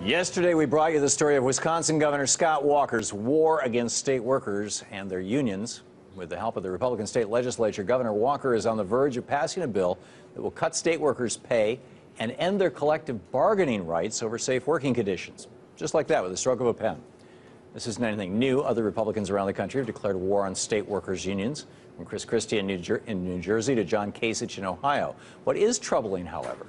Yesterday, we brought you the story of Wisconsin Governor Scott Walker's war against state workers and their unions. With the help of the Republican state legislature, Governor Walker is on the verge of passing a bill that will cut state workers' pay and end their collective bargaining rights over safe working conditions. Just like that, with a stroke of a pen. This isn't anything new. Other Republicans around the country have declared war on state workers' unions, from Chris Christie in New Jersey to John Kasich in Ohio. What is troubling, however,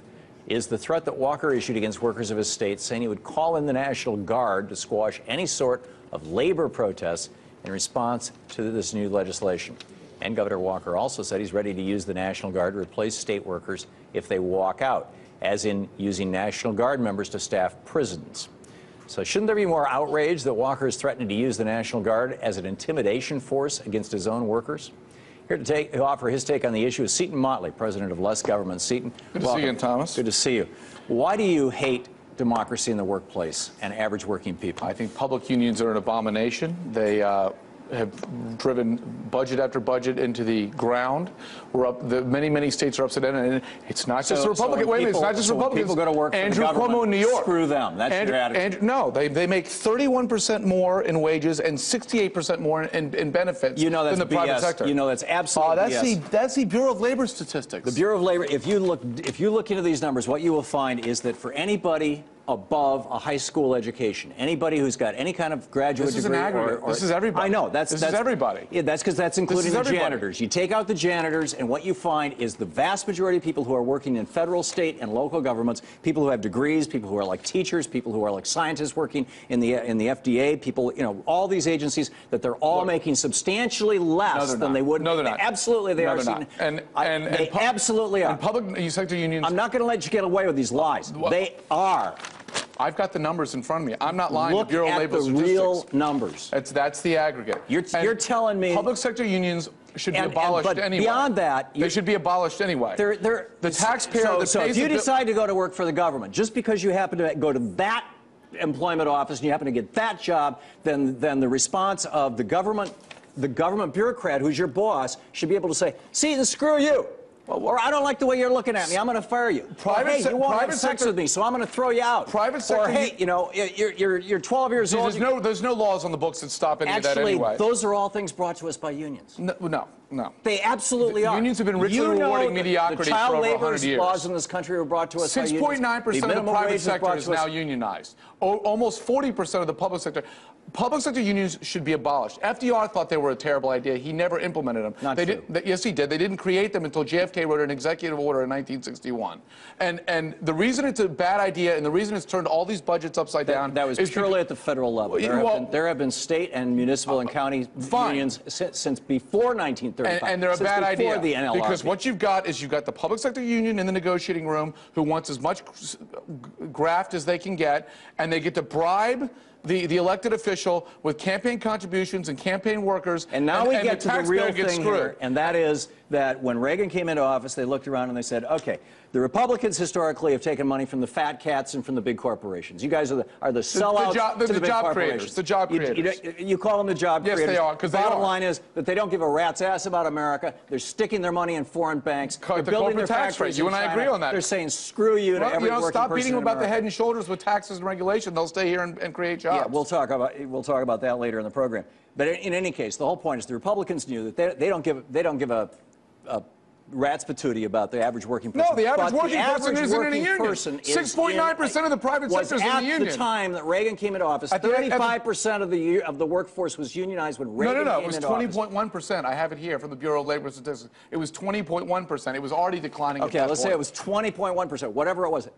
is the threat that Walker issued against workers of his state, saying he would call in the National Guard to squash any sort of labor protests in response to this new legislation. And Governor Walker also said he's ready to use the National Guard to replace state workers if they walk out, as in using National Guard members to staff prisons. So shouldn't there be more outrage that Walker is threatening to use the National Guard as an intimidation force against his own workers? Here to offer his take on the issue is Seton Motley, president of Less Government. Seton, good to see you again, Thomas. Good to see you. Why do you hate democracy in the workplace and average working people? I think public unions are an abomination. They have driven budget after budget into the ground. We're up. Many states are upside down, and it's not just the Republicans. Wait a minute, it's not just Republicans. People go to work Andrew for the Cuomo in New York. Screw them. That's your attitude. No, they make 31% more in wages and 68% more in benefits than the private sector. You know that's absolutely BS. That's the Bureau of Labor Statistics. The Bureau of Labor. If you look into these numbers, what you will find is that for anybody above a high school education, anybody who's got any kind of graduate degree, this is an aggregate. This is everybody. I know this is everybody. Yeah, that's because that's including the janitors. You take out the janitors, and what you find is the vast majority of people who are working in federal, state, and local governments, people who have degrees, people who are like teachers, people who are like scientists working in the FDA, people, all these agencies, that they're all making substantially less than they would. No, they're not. Absolutely, they are. They absolutely are. And public sector unions. I'm not going to let you get away with these lies. They are. I've got the numbers in front of me. I'm not lying. Look the Bureau of Labor at the Statistics. real numbers. That's the aggregate. You're telling me public sector unions should be abolished but anyway. Beyond that, they should be abolished anyway. The taxpayer. So if you decide to go to work for the government, just because you happen to go to that employment office and you happen to get that job, then the response of the government bureaucrat who's your boss should be able to say, "See, screw you." Or I don't like the way you're looking at me. I'm going to fire you. You won't have sex with me, so I'm going to throw you out. Private sector. Or hey, you're 12 years old. There's no laws on the books that stop any of that anyway. Actually, those are all things brought to us by unions. No. They absolutely are. Unions have been richly rewarding mediocrity for over 100 years. The child labor laws in this country were brought to us by unions. 6.9% of the private sector is now unionized. Almost 40% of the public sector. Public sector unions should be abolished. FDR thought they were a terrible idea. He never implemented them. Not true. Yes, he did. They didn't create them until JFK wrote an executive order in 1961. And the reason it's a bad idea and the reason it's turned all these budgets upside down that was purely at the federal level. There have been state and municipal and county unions since before 1935. And they're a bad idea because NLRB. what you've got is you've got the public sector union in the negotiating room who wants as much graft as they can get, and they get to bribe the elected official with campaign contributions and campaign workers. And now we get to the real thing here, and that is that when Reagan came into office, they looked around and they said, okay, the Republicans historically have taken money from the fat cats and from the big corporations. You guys are the sellouts to the big job corporations. The job creators. You call them the job creators. Yes, they are. Because bottom line is that they don't give a rat's ass about America. They're sticking their money in foreign banks. They're building their factories. You and I agree on that. They're saying screw you to every working stop person beating them in about the America. head and shoulders with taxes and regulation. They'll stay here and create jobs. Yeah, we'll talk about that later in the program. But in any case, the whole point is the Republicans knew that they don't give a rat's patootie about the average working person. No, the average working person isn't in a union. 6.9% of the private sector is in the union. At the time that Reagan came into office, 35% of the workforce was unionized when Reagan came into office. No, it was 20.1%. I have it here from the Bureau of Labor Statistics. It was 20.1%. It was already declining. Okay, let's say it was 20.1%, whatever it was.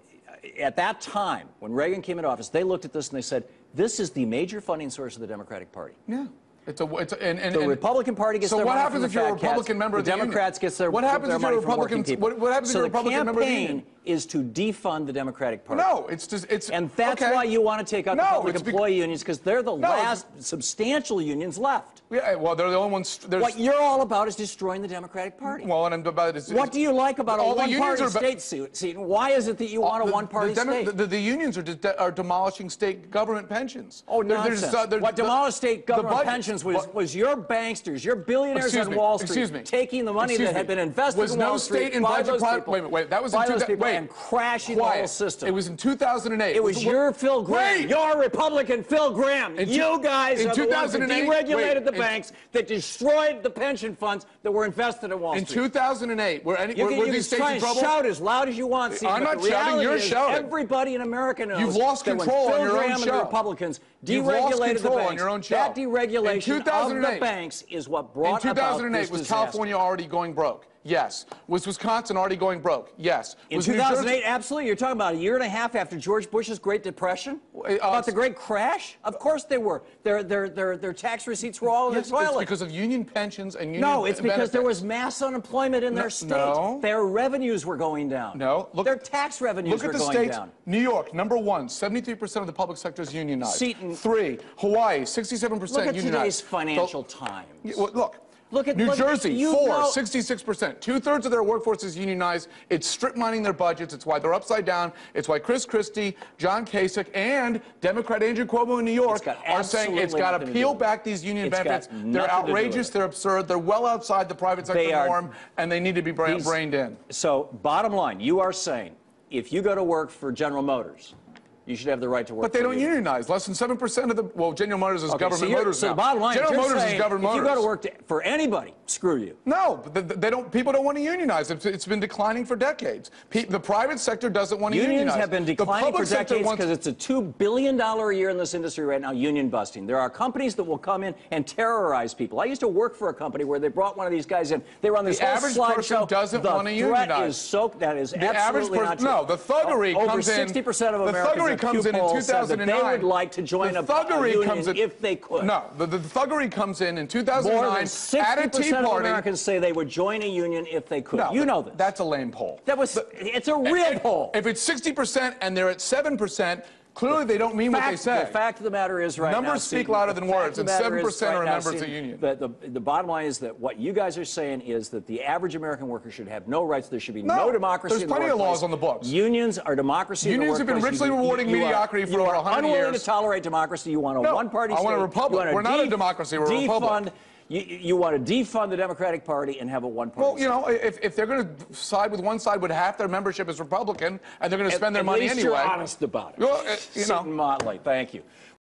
At that time, when Reagan came into office, they looked at this and they said, this is the major funding source of the Democratic Party. Yeah. The Republican Party gets their money from the fat cats. So what happens if you're a Republican member of the union? The Democrats get their money from working people. What happens if you're a Republican member of the union? So the campaign is to defund the Democratic Party. No, it's and that's why you want to take out the public employee unions, because they're the last substantial unions left. Yeah, well, they're the only ones. What you're all about is destroying the Democratic Party. Well, and I'm about it. What do you like about a one-party state, Seton? Why is it that you want a one-party state? The unions are demolishing state government pensions. Oh, nonsense. What demolished state government pensions was your banksters, your billionaires on Wall Street taking the money that had been invested in Wall Street by those people. Wait, that was and crashing the whole system. It was in 2008. It was your Phil Graham. Your Republican Phil Graham. You guys are the ones that deregulated the banks, that destroyed the pension funds that were invested in Wall Street. In 2008, were these states in trouble? Shout as loud as you want, Steve. I'm not shouting. You're shouting. Everybody in America knows you've lost control on your own show. And the Republicans You've lost control the on your own show. That deregulation of the banks is what brought about this disaster. In 2008, was California already going broke? Yes. Was Wisconsin already going broke? Yes. In 2008, absolutely. You're talking about a year and a half after George Bush's Great Depression? About the Great Crash? Of course they were. Their tax receipts were all in the toilet. It's because of union pensions and union No, it's because benefits. there was mass unemployment in their state. No. Their revenues were going down. No. Their tax revenues were going down. New York, number 1, 73% of the public sector is unionized. Seton. 3, Hawaii, 67% unionized. Look at today's Financial Times. Look. New Jersey, 66%. 2/3 of their workforce is unionized. It's strip mining their budgets. It's why they're upside down. It's why Chris Christie, John Kasich, and Democrat Andrew Cuomo in New York are saying it's got to peel back these union benefits. They're outrageous. They're absurd. They're well outside the private sector norm, and they need to be reined in. So, bottom line, you are saying if you go to work for General Motors, you should have the right to work. But they don't unionize. Less than 7% of the. Well, General Motors is government motors now. So the bottom line, General Motors is government motors. If you go to work for anybody, screw you. No, they don't. People don't want to unionize. It's been declining for decades. The private sector doesn't want to unionize. Unions have been declining for decades because it's a $2 billion a year in this industry right now, union busting. There are companies that will come in and terrorize people. I used to work for a company where they brought one of these guys in. They were on this whole slideshow. The average person doesn't want to unionize. That is the absolutely average person, not true. No, the thuggery comes in. Over 60% of Americans comes in 2009. They would like to join a union if they could. No, the thuggery comes in 2009 More than 60% of Americans say they would join a union if they could. No, you know this. That's a lame poll. It's a real poll. If it's 60% and they're at 7%, clearly they don't mean what they say. The fact of the matter is right now, numbers speak louder than words, and 7% are members of the union. The bottom line is that what you guys are saying is that the average American worker should have no rights. There should be no democracy in the workplace. There's plenty of laws on the books. Unions are democracy in the workplace. Unions have been richly rewarding mediocrity for over 100 years. You are unwilling to tolerate democracy. You want a one-party state. I want a republic. We're not a democracy. We're a republic. You want to defund the Democratic Party and have a one-party state. Well, if they're going to side with one side, with half their membership is Republican, and they're going to spend their money anyway. At least you're honest about it. Well, Seton Motley, thank you.